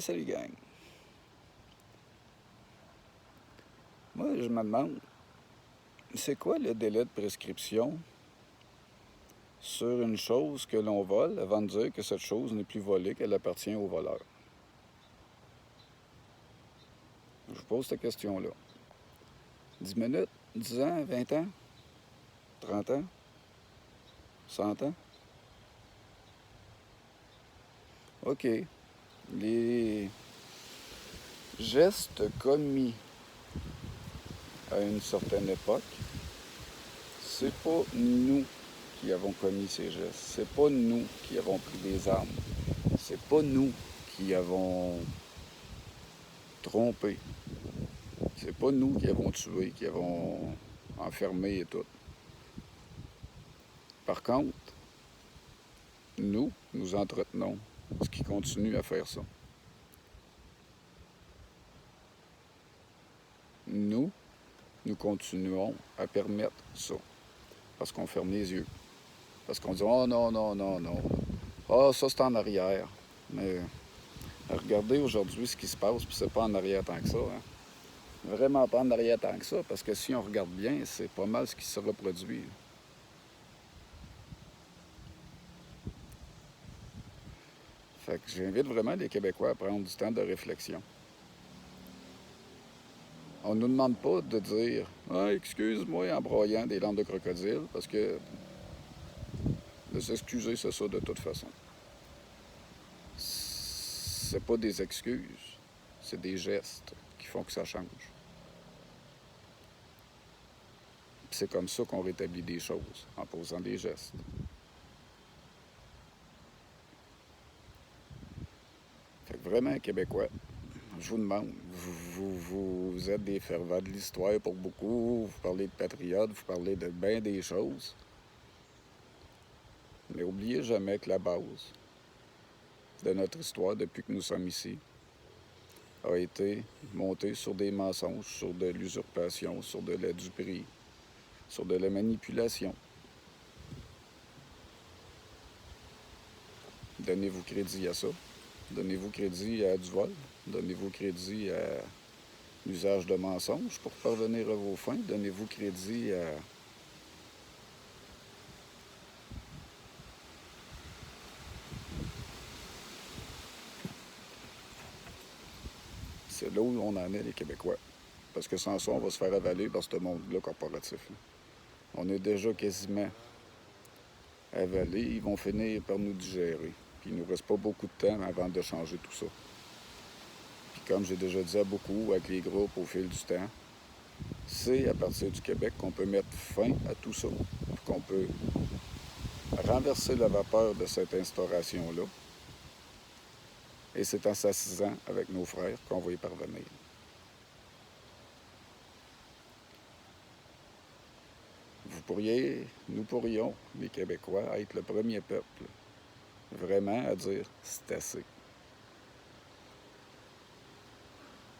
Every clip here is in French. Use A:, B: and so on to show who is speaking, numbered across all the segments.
A: Salut gang. Moi, je me demande, c'est quoi le délai de prescription sur une chose que l'on vole avant de dire que cette chose n'est plus volée, qu'elle appartient au voleur? Je vous pose cette question-là. 10 minutes, 10 ans, 20 ans, 30 ans, 100 ans? OK. Les gestes commis à une certaine époque, c'est pas nous qui avons commis ces gestes. C'est pas nous qui avons pris des armes. C'est pas nous qui avons trompé. C'est pas nous qui avons tué, qui avons enfermé et tout. Par contre, nous entretenons ce qui continue à faire ça. Nous continuons à permettre ça. Parce qu'on ferme les yeux. Parce qu'on dit, oh non, non, non, non. Ah, ça c'est en arrière. Mais regardez aujourd'hui ce qui se passe, puis c'est pas en arrière tant que ça. Hein? Vraiment pas en arrière tant que ça, parce que si on regarde bien, c'est pas mal ce qui se reproduit. Fait que j'invite vraiment les Québécois à prendre du temps de réflexion. On ne nous demande pas de dire « Ah, excuse-moi » en broyant des langues de crocodile, parce que de s'excuser, c'est ça de toute façon. C'est pas des excuses, c'est des gestes qui font que ça change. C'est comme ça qu'on rétablit des choses, en posant des gestes. Fait que vraiment, Québécois, je vous demande, vous êtes des fervents de l'histoire pour beaucoup, vous parlez de patriotes, vous parlez de bien des choses. Mais n'oubliez jamais que la base de notre histoire, depuis que nous sommes ici, a été montée sur des mensonges, sur de l'usurpation, sur de la duperie, sur de la manipulation. Donnez-vous crédit à ça. Donnez-vous crédit à du vol. Donnez-vous crédit à l'usage de mensonges pour parvenir à vos fins. Donnez-vous crédit à c'est là où on en est, les Québécois. Parce que sans ça, on va se faire avaler par ce monde-là corporatif. On est déjà quasiment avalés. Ils vont finir par nous digérer. Puis il ne nous reste pas beaucoup de temps avant de changer tout ça. Puis comme j'ai déjà dit à beaucoup, avec les groupes au fil du temps, c'est à partir du Québec qu'on peut mettre fin à tout ça. Qu'on peut renverser la vapeur de cette instauration-là. Et c'est en s'assisant avec nos frères qu'on va y parvenir. Nous pourrions, les Québécois, être le premier peuple vraiment à dire c'est assez.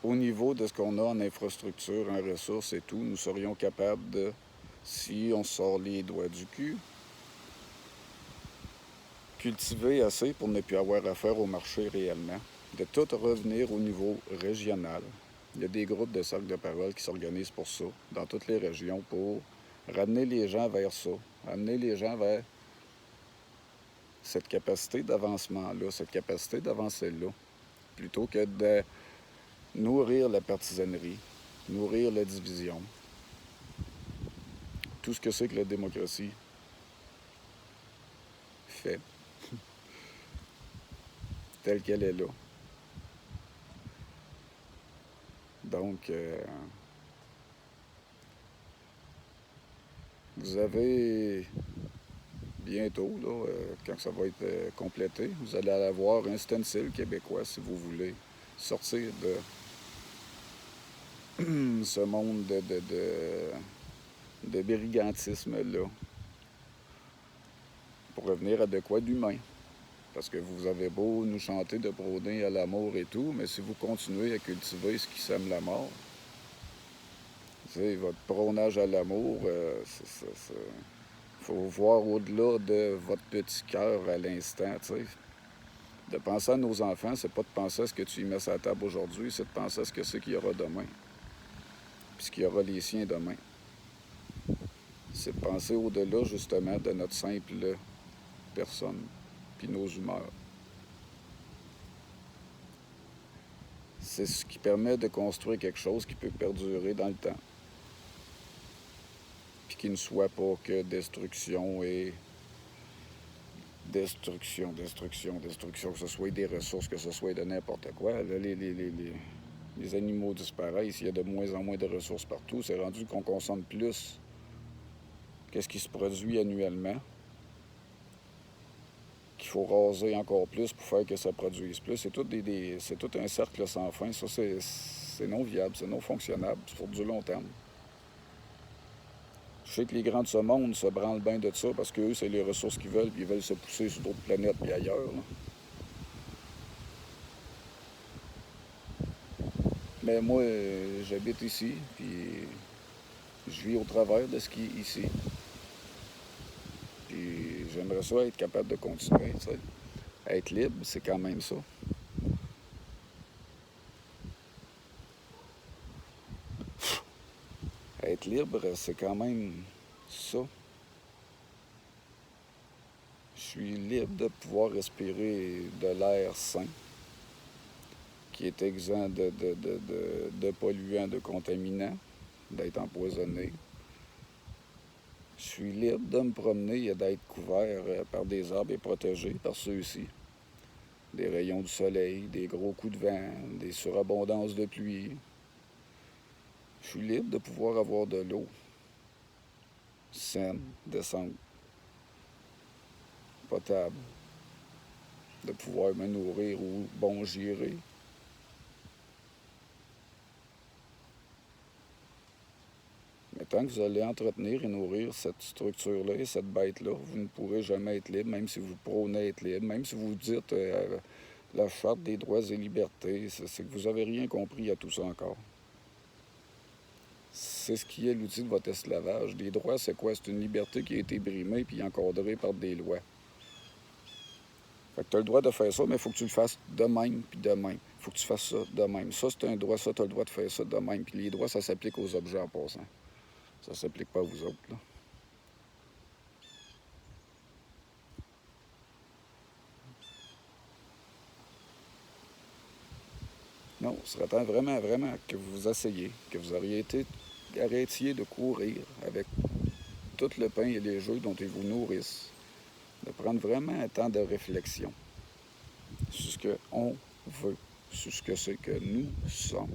A: Au niveau de ce qu'on a en infrastructure, en ressources et tout, nous serions capables de, si on sort les doigts du cul, cultiver assez pour ne plus avoir affaire au marché réellement, de tout revenir au niveau régional. Il y a des groupes de cercles de parole qui s'organisent pour ça, dans toutes les régions, pour ramener les gens vers ça, amener les gens vers cette capacité d'avancement-là, cette capacité d'avancer là, plutôt que de nourrir la partisanerie, nourrir la division, tout ce que c'est que la démocratie fait, telle qu'elle est là. Donc, vous avez bientôt, là, quand ça va être complété, vous allez avoir un stencil québécois si vous voulez sortir de ce monde de brigantisme-là pour revenir à de quoi d'humain. Parce que vous avez beau nous chanter de prôner à l'amour et tout, mais si vous continuez à cultiver ce qui sème la mort, votre prônage à l'amour, faut voir au-delà de votre petit cœur à l'instant, t'sais. De penser à nos enfants, c'est pas de penser à ce que tu y mets sur la table aujourd'hui, c'est de penser à ce que c'est qu'il y aura demain, puis ce qu'il y aura les siens demain. C'est de penser au-delà, justement, de notre simple personne, puis nos humeurs. C'est ce qui permet de construire quelque chose qui peut perdurer dans le temps, puis qui ne soit pas que destruction et destruction, que ce soit des ressources, que ce soit de n'importe quoi. Là, les animaux disparaissent, il y a de moins en moins de ressources partout. C'est rendu qu'on consomme plus que ce qui se produit annuellement, qu'il faut raser encore plus pour faire que ça produise plus. C'est tout un cercle sans fin. Ça, c'est non viable, c'est non fonctionnable sur du long terme. Je sais que les grands de ce monde se branlent bien de ça parce qu'eux, c'est les ressources qu'ils veulent, puis ils veulent se pousser sur d'autres planètes puis ailleurs. Là. Mais moi, j'habite ici, puis je vis au travers de ce qui est ici. Puis j'aimerais ça être capable de continuer, tu sais. Être libre, c'est quand même ça. Être libre, c'est quand même ça. Je suis libre de pouvoir respirer de l'air sain, qui est exempt de polluants, de contaminants, d'être empoisonné. Je suis libre de me promener et d'être couvert par des arbres et protégé par ceux-ci. Des rayons du soleil, des gros coups de vent, des surabondances de pluie. Je suis libre de pouvoir avoir de l'eau saine, décente, potable, de pouvoir me nourrir ou bon gérer. Mais tant que vous allez entretenir et nourrir cette structure-là et cette bête-là, vous ne pourrez jamais être libre, même si vous prônez être libre, même si vous dites la Charte des droits et libertés, c'est que vous n'avez rien compris à tout ça encore. C'est ce qui est l'outil de votre esclavage. Les droits, c'est quoi? C'est une liberté qui a été brimée puis encadrée par des lois. Fait que tu as le droit de faire ça, mais il faut que tu le fasses de même puis de même. Il faut que tu fasses ça de même. Ça, c'est un droit. Ça, tu as le droit de faire ça de même. Puis les droits, ça s'applique aux objets en passant. Ça ne s'applique pas à vous autres, là. Non, ce serait temps vraiment, vraiment que vous essayiez, que vous arrêtiez de courir avec tout le pain et les jeux dont ils vous nourrissent. De prendre vraiment un temps de réflexion sur ce qu'on veut, sur ce que c'est que nous sommes.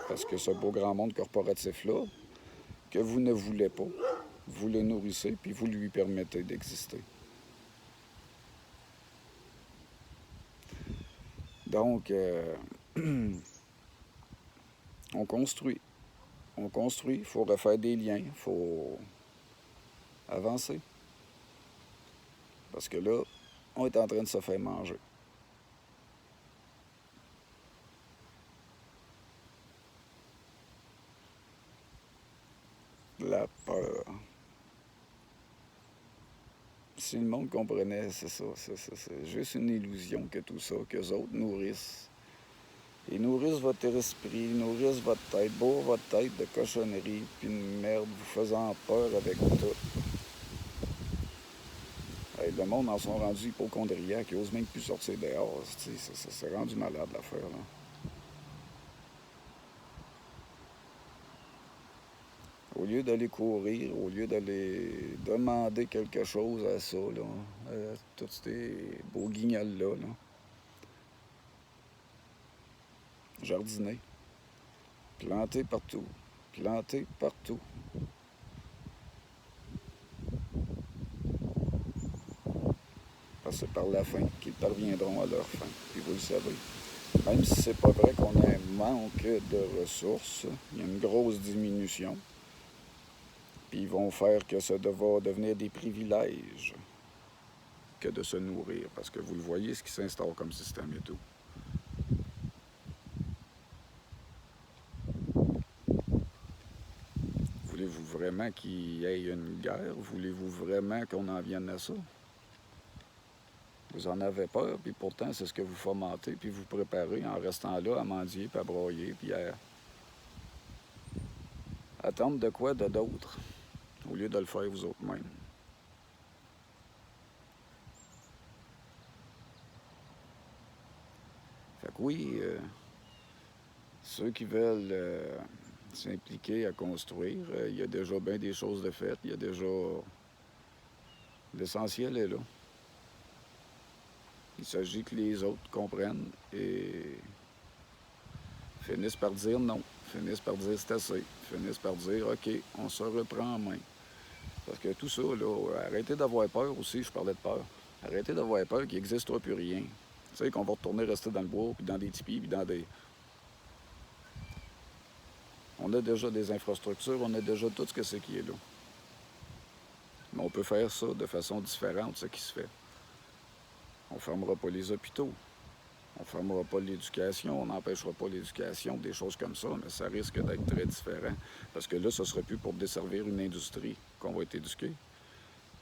A: Parce que ce beau grand monde corporatif-là, que vous ne voulez pas, vous le nourrissez, puis vous lui permettez d'exister. Donc, on construit. On construit, il faut refaire des liens, il faut avancer. Parce que là, on est en train de se faire manger. La peur. Si le monde comprenait, c'est ça. C'est juste une illusion que tout ça, qu'eux autres nourrissent. Ils nourrissent votre esprit, ils nourrissent votre tête, bourrent votre tête de cochonneries, puis de merde, vous faisant peur avec tout. Hey, le monde en sont rendus hypochondriaques, ils osent même plus sortir dehors. C'est rendu malade l'affaire, là. Au lieu d'aller courir, au lieu d'aller demander quelque chose à ça, là, tous ces beaux guignols-là, là, jardiner, planter partout, planter partout. Parce que c'est par la fin qu'ils parviendront à leur fin, puis vous le savez. Même si c'est pas vrai qu'on a un manque de ressources, il y a une grosse diminution. Puis ils vont faire que ça va devenir des privilèges que de se nourrir. Parce que vous le voyez, ce qui s'instaure comme système et tout. Voulez-vous vraiment vraiment qu'il y ait une guerre? Voulez-vous vraiment qu'on en vienne à ça? Vous en avez peur, puis pourtant, c'est ce que vous fomentez, puis vous préparez en restant là à mendier, puis à broyer, puis à attendre de quoi de d'autres, au lieu de le faire vous autres-mêmes. Fait que oui, ceux qui veulent s'impliquer à construire, il y a déjà bien des choses de faites, il y a déjà... L'essentiel est là. Il s'agit que les autres comprennent et finissent par dire non, finissent par dire c'est assez, finissent par dire OK, on se reprend en main. Parce que tout ça, là, arrêtez d'avoir peur aussi, je parlais de peur. Arrêtez d'avoir peur qu'il n'existera plus rien. Tu sais, qu'on va retourner rester dans le bois, puis dans des tipis, puis dans des... On a déjà des infrastructures, on a déjà tout ce que c'est qui est là. Mais on peut faire ça de façon différente, ce qui se fait. On ne fermera pas les hôpitaux. On ne fermera pas l'éducation, on n'empêchera pas l'éducation, des choses comme ça, mais ça risque d'être très différent. Parce que là, ce ne sera plus pour desservir une industrie qu'on va être éduqué.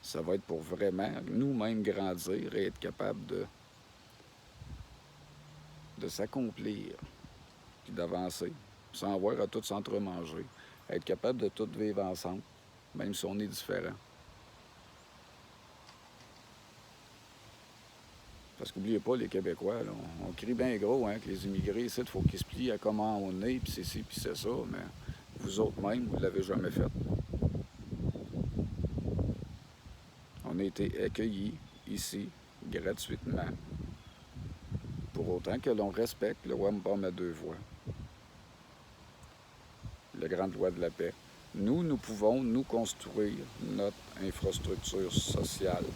A: Ça va être pour vraiment nous-mêmes grandir et être capable de s'accomplir, puis d'avancer, sans avoir à tout s'entremanger. Être capable de tout vivre ensemble, même si on est différents. Parce qu'oubliez pas, les Québécois, là, on crie bien gros hein, que les immigrés, il faut qu'ils se plient à comment on est, puis c'est ci, puis c'est ça, mais vous autres même, vous ne l'avez jamais fait. On a été accueillis ici gratuitement, pour autant que l'on respecte le Wampum à deux voies, la grande loi de la paix. Nous pouvons nous construire notre infrastructure sociale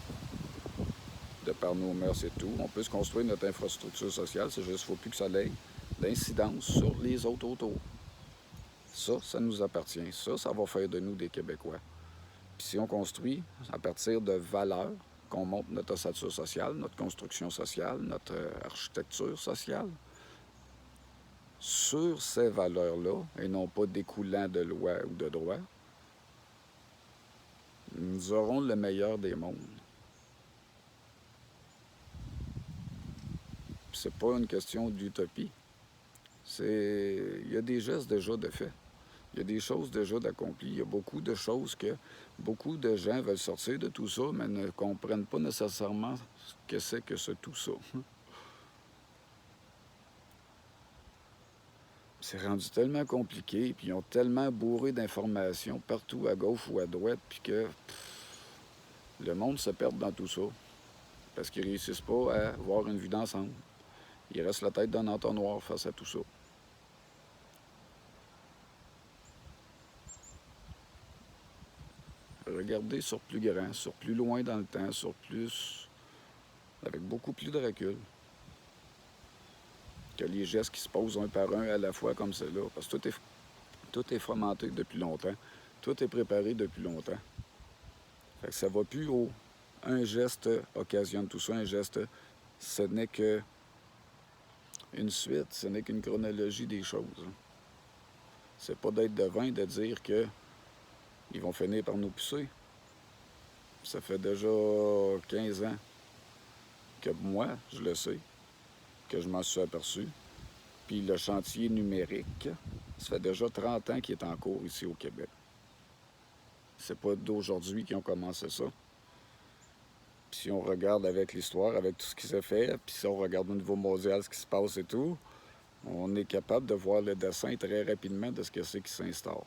A: de par nos mœurs et tout. On peut se construire notre infrastructure sociale, c'est juste qu'il ne faut plus que ça ait d'incidence sur les autres autour. Ça nous appartient. Ça va faire de nous des Québécois. Puis si on construit à partir de valeurs, qu'on montre notre ossature sociale, notre construction sociale, notre architecture sociale, sur ces valeurs-là, et non pas découlant de loi ou de droit, nous aurons le meilleur des mondes. C'est pas une question d'utopie. Il y a des gestes déjà de fait. Il y a des choses déjà d'accomplies. Il y a beaucoup de choses que beaucoup de gens veulent sortir de tout ça, mais ne comprennent pas nécessairement ce que c'est que ce tout ça. C'est rendu tellement compliqué, puis ils ont tellement bourré d'informations partout à gauche ou à droite, puis que le monde se perd dans tout ça. Parce qu'ils ne réussissent pas à avoir une vue d'ensemble. Ils restent la tête dans un entonnoir face à tout ça. Regardez sur plus grand, sur plus loin dans le temps, avec beaucoup plus de recul que les gestes qui se posent un par un à la fois comme cela. Parce que tout est fomenté depuis longtemps. Tout est préparé depuis longtemps. Fait que ça va plus au un geste occasionne tout ça. Un geste, ce n'est que une suite, ce n'est qu'une chronologie des choses. C'est pas d'être devant et de dire que ils vont finir par nous pousser. Ça fait déjà 15 ans que moi, je le sais, que je m'en suis aperçu. Puis le chantier numérique, ça fait déjà 30 ans qu'il est en cours ici au Québec. C'est pas d'aujourd'hui qu'ils ont commencé ça. Puis si on regarde avec l'histoire, avec tout ce qui s'est fait, puis si on regarde au niveau mondial ce qui se passe et tout, on est capable de voir le dessin très rapidement de ce que c'est qui s'instaure.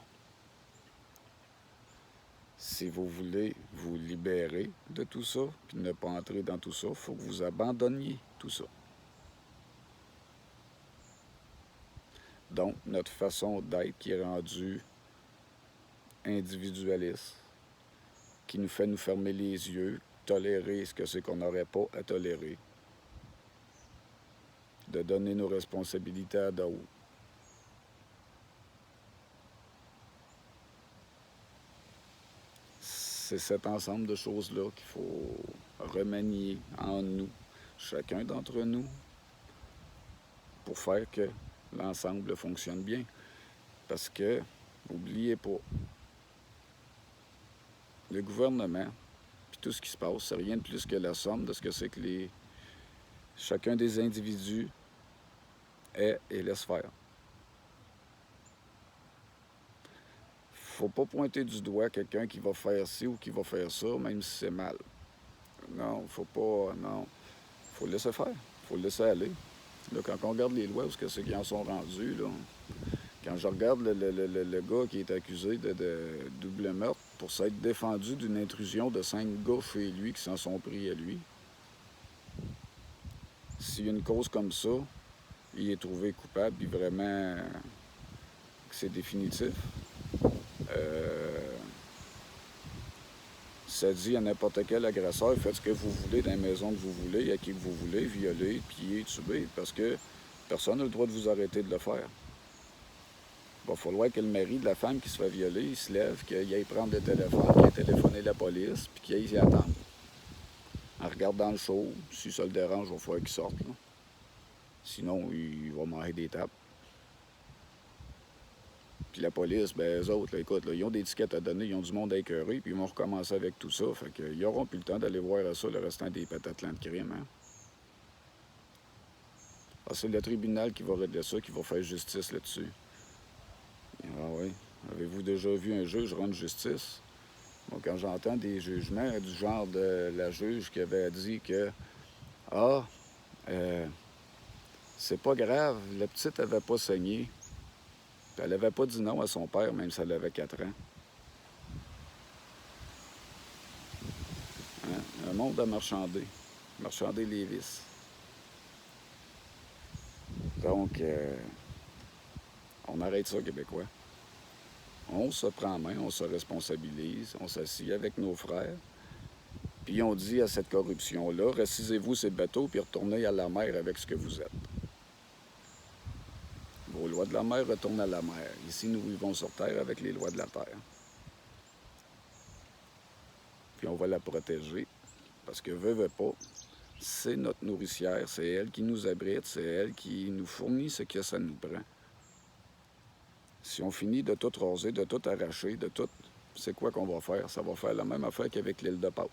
A: Si vous voulez vous libérer de tout ça, puis ne pas entrer dans tout ça, il faut que vous abandonniez tout ça. Donc, notre façon d'être qui est rendue individualiste, qui nous fait nous fermer les yeux, tolérer ce que c'est qu'on n'aurait pas à tolérer, de donner nos responsabilités à d'autres. C'est cet ensemble de choses-là qu'il faut remanier en nous, chacun d'entre nous, pour faire que l'ensemble fonctionne bien. Parce que, n'oubliez pas, le gouvernement, puis tout ce qui se passe, c'est rien de plus que la somme de ce que c'est que chacun des individus est et laisse faire. Faut pas pointer du doigt quelqu'un qui va faire ci ou qui va faire ça, même si c'est mal. Non, faut pas. Non. Faut le laisser faire. Faut le laisser aller. Là, quand on regarde les lois, où est-ce qu'ils en sont rendus, là, quand je regarde le gars qui est accusé de double meurtre pour s'être défendu d'une intrusion de 5 gars chez lui qui s'en sont pris à lui, s'il y a une cause comme ça, il est trouvé coupable, puis vraiment que c'est définitif. Ça dit à n'importe quel agresseur, faites ce que vous voulez dans la maison que vous voulez, à qui que vous voulez, violer, piller, tuer, parce que personne n'a le droit de vous arrêter de le faire. Il va falloir que le mari de la femme qui se fait violer, il se lève, qu'il aille prendre le téléphone, qu'il aille téléphoner la police, puis qu'il aille y attendre. En regardant le show, si ça le dérange, il va falloir qu'il sorte. Là. Sinon, il va manger des tapes. Puis la police, ben eux autres, là, écoute, là, ils ont des tickets à donner, ils ont du monde à écœurer, puis ils vont recommencer avec tout ça. Fait qu'ils n'auront plus le temps d'aller voir ça le restant des patatlans de crime. Hein? Ah, c'est le tribunal qui va régler ça, qui va faire justice là-dessus. Ah oui. Avez-vous déjà vu un juge rendre justice? Bon, quand j'entends des jugements du genre de la juge qui avait dit que Ah, c'est pas grave, la petite avait pas saigné. Puis elle avait pas dit non à son père, même si elle avait 4 ans. Hein? Un monde à marchander. Marchander les vices. Donc, on arrête ça, Québécois. On se prend en main, on se responsabilise, on s'assied avec nos frères. Puis on dit à cette corruption-là, rescisez-vous ces bateaux puis retournez à la mer avec ce que vous êtes. Vos lois de la mer retournent à la mer. Ici, nous vivons sur Terre avec les lois de la Terre. Puis on va la protéger parce que veut pas, c'est notre nourricière, c'est elle qui nous abrite, c'est elle qui nous fournit ce que ça nous prend. Si on finit de tout raser, de tout arracher, de tout, c'est quoi qu'on va faire? Ça va faire la même affaire qu'avec l'île de Pâques.